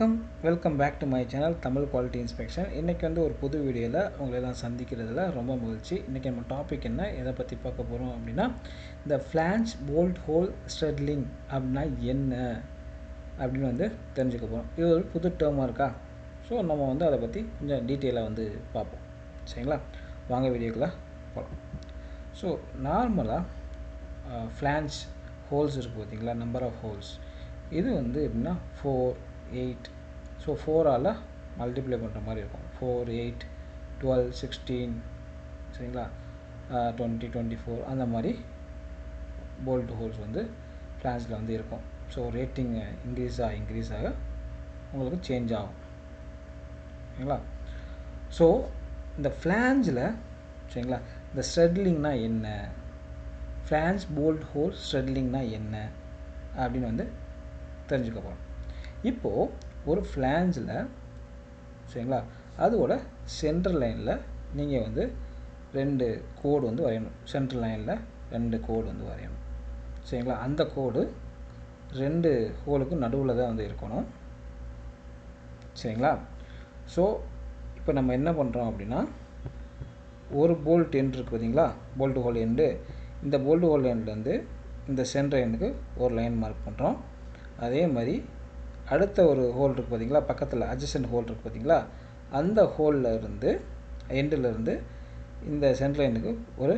வணக்கம், welcome back to my channel Tamil quality inspection. இன்றைக்கி வந்து ஒரு புது வீடியோவில் உங்களெல்லாம் சந்திக்கிறதுல ரொம்ப மகிழ்ச்சி. இன்றைக்கி நம்ம டாபிக் என்ன, எதை பற்றி பார்க்க போகிறோம் அப்படின்னா, இந்த ஃப்ளான்ஜ் போல்ட் ஹோல் ஸ்ட்ரெட்லிங் அப்படின்னா என்ன அப்படின்னு வந்து தெரிஞ்சுக்க போகிறோம். இது ஒரு புது டேர்மாக இருக்கா? ஸோ நம்ம வந்து அதை பற்றி கொஞ்சம் டீட்டெயிலாக வந்து பார்ப்போம். சரிங்களா, வாங்க வீடியோக்குள்ளே போகலாம். ஸோ நார்மலாக ஃப்ளான்ஜ் ஹோல்ஸ் இருக்குது பார்த்தீங்களா, நம்பர் ஆஃப் ஹோல்ஸ். இது வந்து எப்படின்னா 4, 8. ஸோ 4ஆல் மல்டிப்ளை பண்ணுற மாதிரி இருக்கும். 4, 8, 12, 16, சரிங்களா, 20, 24 அந்த மாதிரி போல்ட் ஹோல்ஸ் வந்து ஃப்ளான்ஜில் வந்து இருக்கும். ஸோ ரேட்டிங் இன்க்ரீஸ் ஆக உங்களுக்கு சேஞ்ச் ஆகும். சரிங்களா. ஸோ இந்த ஃப்ளான்ஜில் சரிங்களா, இந்த ஸ்ட்ரெட்லிங்னா என்ன, ஃப்ளான்ஜ் போல்ட் ஹோல் ஸ்ட்ரெட்லிங்னா என்ன அப்படின்னு வந்து தெரிஞ்சுக்க போகிறோம். இப்போது ஒரு ஃப்ளான்ஜில் சரிங்களா, அதோட சென்ட்ரல் லைனில் நீங்கள் வந்து 2 கோடு வந்து வரையணும். சென்ட்ரல் லைனில் 2 கோடு வந்து வரையணும். சரிங்களா, அந்த கோடு 2 ஹோலுக்கும் நடுவில் தான் வந்து இருக்கணும். சரிங்களா. ஸோ இப்போ நம்ம என்ன பண்ணுறோம் அப்படின்னா, ஒரு போல்ட் எண்ட் இருக்குது பார்த்தீங்களா, போல்ட் ஹோல் எண்டு. இந்த போல்ட் ஹோல் எண்ட்லேருந்து இந்த சென்டர் எண்டுக்கு ஒரு லைன் மார்க் பண்ணுறோம். அதே மாதிரி அடுத்த ஒரு ஹோல் இருக்குது பார்த்தீங்களா, பக்கத்தில் அட்ஜசன்ட் ஹோல் இருக்குது பார்த்தீங்களா, அந்த ஹோலில் இருந்து எண்டிலேருந்து இந்த சென்டர் லைனுக்கு ஒரு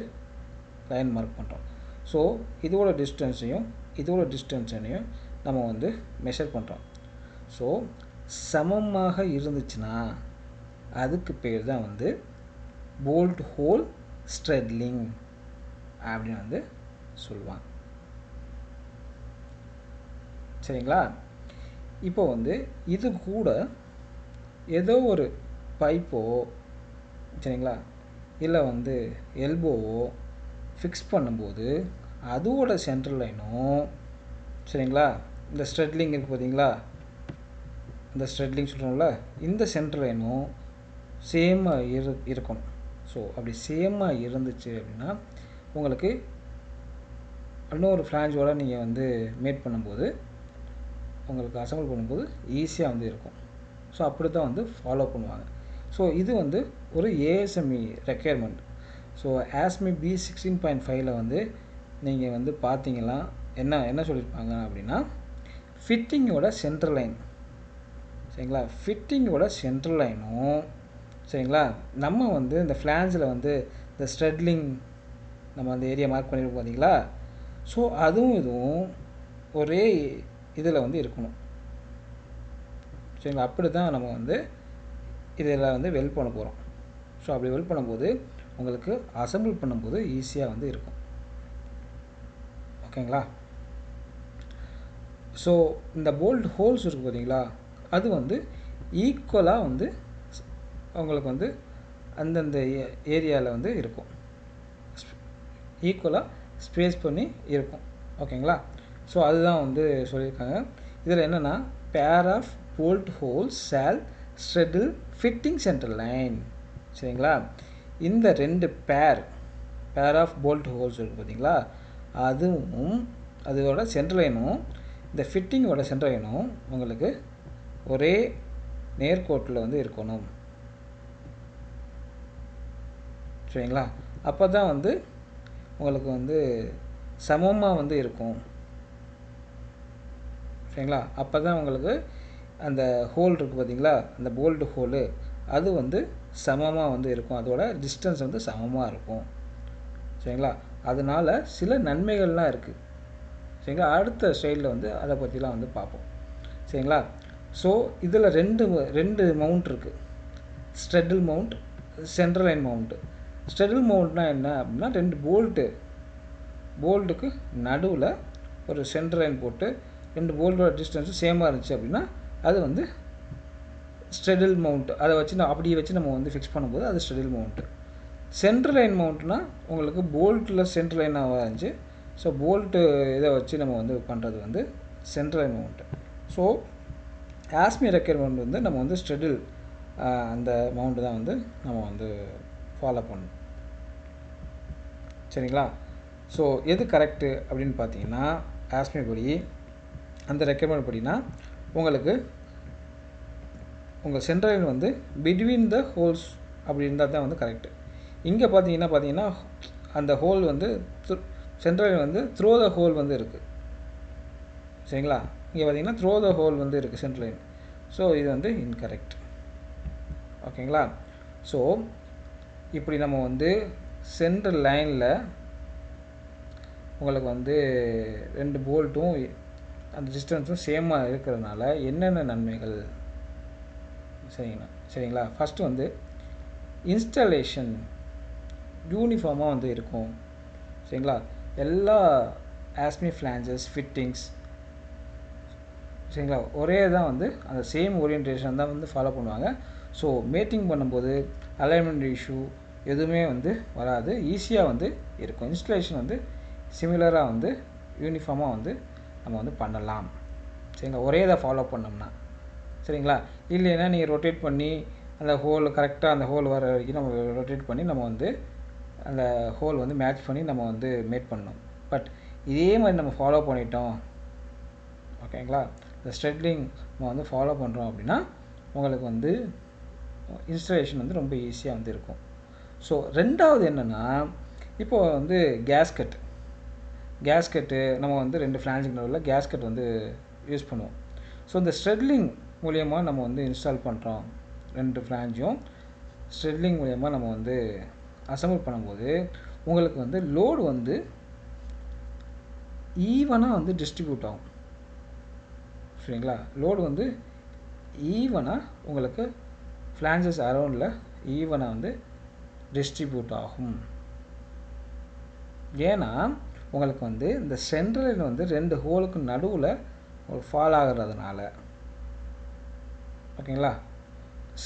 லைன் மார்க் பண்ணுறோம். ஸோ இதோட டிஸ்டன்ஸையும் நம்ம வந்து மெஷர் பண்ணுறோம். ஸோ சமமாக இருந்துச்சுன்னா அதுக்கு பேர் தான் வந்து போல்ட் ஹோல் ஸ்ட்ரெட்லிங் அப்படின்னு வந்து சொல்லுவாங்க. சரிங்களா. இப்போ வந்து இது கூட ஏதோ ஒரு பைப்போ சரிங்களா, இல்லை வந்து எல்போவோ ஃபிக்ஸ் பண்ணும்போது அதோட சென்ட்ரல் லைனும் சரிங்களா, இந்த ஸ்ட்ரெட்லிங் இருக்குது பார்த்தீங்களா, இந்த ஸ்ட்ரெட்லிங் சொல்கிறோம்ல, இந்த சென்ட்ரல் லைனும் சேமாக இருக்கணும். ஸோ அப்படி சேமாக இருந்துச்சு அப்படின்னா உங்களுக்கு இன்னொரு ஃப்ளான்ஜோட நீங்கள் வந்து மேட் பண்ணும்போது உங்களுக்கு அசம்பிள் பண்ணும்போது ஈஸியாக வந்து இருக்கும். ஸோ அப்படி தான் வந்து ஃபாலோ பண்ணுவாங்க. ஸோ இது வந்து ஒரு ஏஎஸ்எம்இ ரெக்யர்மெண்ட். ஸோ ASME B16.5ல் வந்து நீங்கள் வந்து பார்த்தீங்கன்னா என்ன சொல்லியிருப்பாங்க அப்படின்னா, ஃபிட்டிங்கோட சென்ட்ரல் லைன் சரிங்களா, ஃபிட்டிங்கோட சென்ட்ரல் லைனும் சரிங்களா, நம்ம வந்து இந்த ஃப்ளான்ஜில் வந்து இந்த ஸ்ட்ரெட்லிங் நம்ம அந்த ஏரியா மார்க் பண்ணியிருக்கோம் பார்த்தீங்களா, ஸோ அதுவும் இதுவும் ஒரே இதில் வந்து இருக்கணும். சரிங்களா, அப்படி தான் நம்ம வந்து இதில் வந்து வெல்ட் பண்ண போகிறோம். ஸோ அப்படி வெல்ட் பண்ணும்போது உங்களுக்கு அசம்பிள் பண்ணும்போது ஈஸியாக வந்து இருக்கும். ஓகேங்களா. ஸோ இந்த போல்ட் ஹோல்ஸ் இருக்குது பார்த்தீங்களா, அது வந்து ஈக்குவலாக வந்து உங்களுக்கு வந்து அந்தந்த ஏரியாவில் வந்து இருக்கும், ஈக்குவலாக ஸ்பேஸ் பண்ணி இருக்கும். ஓகேங்களா. ஸோ அதுதான் வந்து சொல்லியிருக்காங்க. இதில் என்னென்னா, pair of bolt holes shall straddle fitting central line. சரிங்களா, இந்த 2 பேர் ஆஃப் போல்ட் ஹோல்ஸ் இருக்குது பார்த்தீங்களா, அதுவும் அதோட சென்ட்ரல் லைனும் இந்த ஃபிட்டிங்கோட சென்ட்ரல் லைனும் உங்களுக்கு ஒரே நேர்கோட்டில் வந்து இருக்கணும். சரிங்களா, அப்போ தான் வந்து உங்களுக்கு வந்து சமமாக வந்து இருக்கும். சரிங்களா, அப்போ தான் உங்களுக்கு அந்த ஹோல் இருக்குது பார்த்தீங்களா, அந்த போல்ட் ஹோலு அது வந்து சமமாக வந்து இருக்கும், அதோட டிஸ்டன்ஸ் வந்து சமமாக இருக்கும். சரிங்களா, அதனால் சில நன்மைகள்லாம் இருக்குது. சரிங்களா, அடுத்த ஸ்டைலில் வந்து அதை பற்றிலாம் வந்து பார்ப்போம். சரிங்களா. ஸோ இதில் ரெண்டு மவுண்ட் இருக்குது, ஸ்ட்ரெடில் மவுண்ட், சென்ட்ரல் லைன் மவுண்ட்டு. ஸ்ட்ரெடில் மவுண்ட்னா என்ன அப்படின்னா, 2 போல்ட்டுக்கு நடுவில் ஒரு சென்ட்ரல் லைன் போட்டு 2 போல்ட்டோட டிஸ்டன்ஸும் சேமாக இருந்துச்சு அப்படின்னா அது வந்து ஸ்ட்ரெடில் மவுண்ட். அதை வச்சு அப்படியே வச்சு நம்ம வந்து ஃபிக்ஸ் பண்ணும்போது அது ஸ்ட்ரெடில் மவுண்ட்டு. சென்ட்ரல் லைன் மவுண்ட்னா உங்களுக்கு போல்ட்டில் சென்ட்ரல் லைனாக இருந்துச்சு. ஸோ போல்ட்டு இதை வச்சு நம்ம வந்து பண்ணுறது வந்து central line mount. So ASME requirement வந்து நம்ம வந்து ஸ்ட்ரெடில் அந்த மவுண்ட்டு தான் வந்து நம்ம வந்து ஃபாலோ பண்ணணும். சரிங்களா. ஸோ எது கரெக்டு அப்படின்னு பார்த்தீங்கன்னா, ASME படி அந்த ரெக்யர்மெண்ட் படினா உங்களுக்கு உங்கள் சென்ட்ரல் லைன் வந்து பிட்வீன் த ஹோல்ஸ் அப்படி இருந்தால் தான் வந்து கரெக்டு. இங்கே பார்த்தீங்கன்னா அந்த ஹோல் வந்து சென்ட்ரல் லைன் வந்து த்ரோ த ஹோல் வந்து இருக்குது. சரிங்களா? இங்கே பார்த்தீங்கன்னா த்ரோ த ஹோல் வந்து இருக்குது சென்ட்ரல் லைன். ஸோ இது வந்து இன்கரெக்ட். ஓகேங்களா? ஸோ இப்படி நம்ம வந்து சென்ட்ரல் லைனில் உங்களுக்கு வந்து 2 போல்ட்டும் அந்த டிஸ்டன்ஸும் சேமாக இருக்கிறதுனால என்னென்ன நன்மைகள் சரிங்களா? ஃபஸ்ட்டு வந்து இன்ஸ்டாலேஷன் யூனிஃபார்மாக வந்து இருக்கும். சரிங்களா? எல்லா ஆஸ்மி ஃப்ளான்ஜஸ் ஃபிட்டிங்ஸ் சரிங்களா ஒரே தான் வந்து அந்த சேம் ஓரியன்டேஷன் தான் வந்து ஃபாலோ பண்ணுவாங்க. ஸோ மேட்டிங் பண்ணும்போது அலைன்மெண்ட் இஷ்யூ எதுவுமே வந்து வராது, ஈஸியாக வந்து இருக்கும். இன்ஸ்டலேஷன் வந்து சிமிலராக வந்து யூனிஃபார்மாக வந்து நம்ம வந்து பண்ணலாம். சரிங்களா? ஒரே இதை ஃபாலோ பண்ணோம்னா. சரிங்களா? இல்லைன்னா நீங்கள் ரொட்டேட் பண்ணி அந்த ஹோல் கரெக்டாக அந்த ஹோல் வர வரைக்கும் நம்ம ரொட்டேட் பண்ணி நம்ம வந்து அந்த ஹோல் வந்து மேட்ச் பண்ணி நம்ம வந்து மேட் பண்ணணும். பட் இதே மாதிரி நம்ம ஃபாலோ பண்ணிட்டோம். ஓகேங்களா? இந்த ஸ்ட்ரெட்லிங் நம்ம வந்து ஃபாலோ பண்ணுறோம் அப்படின்னா உங்களுக்கு வந்து இன்ஸ்டலேஷன் வந்து ரொம்ப ஈஸியாக வந்து இருக்கும். ஸோ ரெண்டாவது என்னென்னா, இப்போது வந்து கேஸ்கெட்டு நம்ம வந்து 2 ஃப்ளான்ஜுக்கு நடுவில் கேஸ்கெட் வந்து யூஸ் பண்ணுவோம். ஸோ இந்த ஸ்ட்ரெட்லிங் மூலயமா நம்ம வந்து இன்ஸ்டால் பண்ணுறோம். 2 ஃப்ளான்ஜும் ஸ்ட்ரெட்லிங் மூலயமா நம்ம வந்து அசம்பிள் பண்ணும்போது உங்களுக்கு வந்து லோடு வந்து ஈவனாக வந்து டிஸ்ட்ரிபியூட் ஆகும். சரிங்களா? லோடு வந்து ஈவனாக உங்களுக்கு ஃப்ளான்ஜஸ் அரௌண்டில் ஈவனாக வந்து டிஸ்ட்ரிபியூட் ஆகும். ஏன்னா உங்களுக்கு வந்து இந்த சென்ட்ரல் லைன் வந்து 2 ஹோலுக்கு நடுவில் ஒரு ஃபால் ஆகிறதுனால. ஓகேங்களா?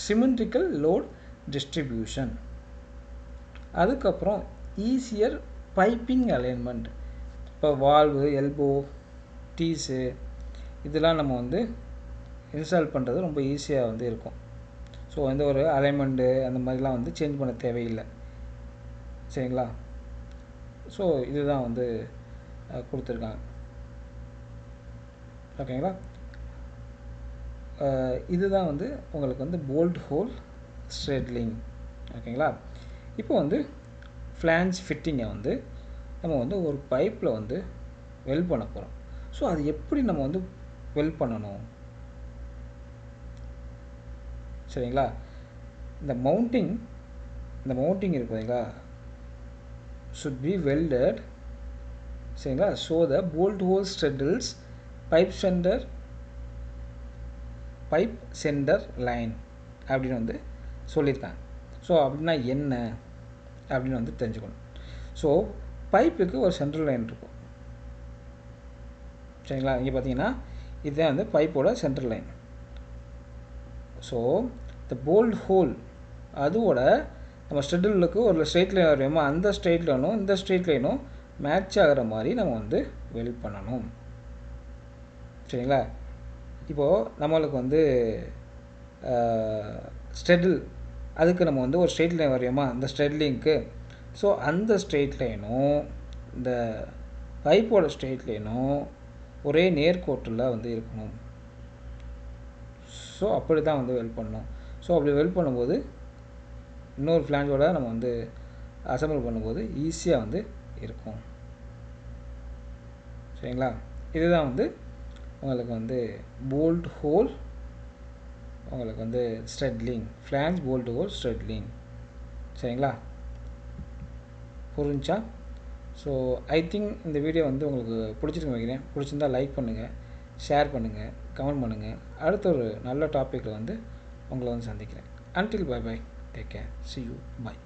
Symmetrical load distribution. அதுக்கப்புறம் ஈஸியர் பைப்பிங் அலைன்மெண்ட். இப்போ வால்வு, எல்போ, டீஸு இதெல்லாம் நம்ம வந்து இன்ஸ்டால் பண்ணுறது ரொம்ப ஈஸியாக வந்து இருக்கும். ஸோ எந்த ஒரு அலைன்மெண்ட்டு அந்த மாதிரிலாம் வந்து சேஞ்ச் பண்ண தேவையில்லை. சரிங்களா? ஸோ இதுதான் வந்து கொடுத்துருக்காங்க. ஓகேங்களா? இதுதான் வந்து உங்களுக்கு வந்து போல்ட் ஹோல் ஸ்ட்ரெட்லிங். ஓகேங்களா? இப்போ வந்து ஃப்ளான்ஜ் ஃபிட்டிங்கை வந்து நம்ம வந்து ஒரு பைப்பில் வந்து வெல்ட் பண்ண போகிறோம். ஸோ அது எப்படி நம்ம வந்து வெல்ட் பண்ணணும்? சரிங்களா? இந்த மவுண்டிங் இருக்கு பார்த்தீங்களா, should be welded. சரிங்களா? So the bolt hole straddles pipe centre line அப்படின்னு வந்து சொல்லியிருக்காங்க. ஸோ அப்படின்னா என்ன அப்படின்னு வந்து தெரிஞ்சுக்கணும். ஸோ பைப்புக்கு ஒரு சென்ட்ரல் லைன் இருக்கும். சரிங்களா? இங்கே பார்த்தீங்கன்னா இதுதான் வந்து பைப்போட சென்ட்ரல் லைன். ஸோ இந்த போல்ட் ஹோல் அதோட நம்ம ஸ்ட்ரெடிலுக்கு ஒரு ஸ்ட்ரெயிட் லைன் வரையுமா, அந்த ஸ்ட்ரெயிட் லைனும் இந்த ஸ்ட்ரெயிட் லைனும் மேட்ச் ஆகிற மாதிரி நம்ம வந்து வெல்ட் பண்ணணும். சரிங்களா? இப்போது நம்மளுக்கு வந்து ஸ்ட்ரெடில் அதுக்கு நம்ம வந்து ஒரு ஸ்ட்ரெயிட் லைன் வரையுமா, அந்த ஸ்ட்ரெட்லிங்க்கு. ஸோ அந்த ஸ்ட்ரெயிட் லைனும் இந்த பைப்போட ஸ்ட்ரெயிட் லைனும் ஒரே நேர்கோட்டில் வந்து இருக்கணும். ஸோ அப்படி தான் வந்து வெல்ட் பண்ணணும். ஸோ அப்படி வெல்ட் பண்ணும்போது இன்னொரு ஃப்ளான்ஜோட நம்ம வந்து அசம்பிள் பண்ணும்போது ஈஸியாக வந்து இருக்கும். சரிங்களா? இதுதான் வந்து உங்களுக்கு வந்து போல்ட் ஹோல் உங்களுக்கு வந்து ஸ்ட்ரெட்லிங், ஃப்ளான்ஜ் போல்ட் ஹோல் ஸ்ட்ரெட்லிங். சரிங்களா? புரிஞ்சா? ஸோ ஐ திங்க் இந்த வீடியோ வந்து உங்களுக்கு பிடிச்சிருக்கு வைக்கிறேன். பிடிச்சிருந்தால் லைக் பண்ணுங்கள், ஷேர் பண்ணுங்கள், கமெண்ட் பண்ணுங்கள். அடுத்த ஒரு நல்ல டாப்பிக்கில் வந்து உங்களை வந்து சந்திக்கிறேன். Until bye bye. Take care. See you. Bye.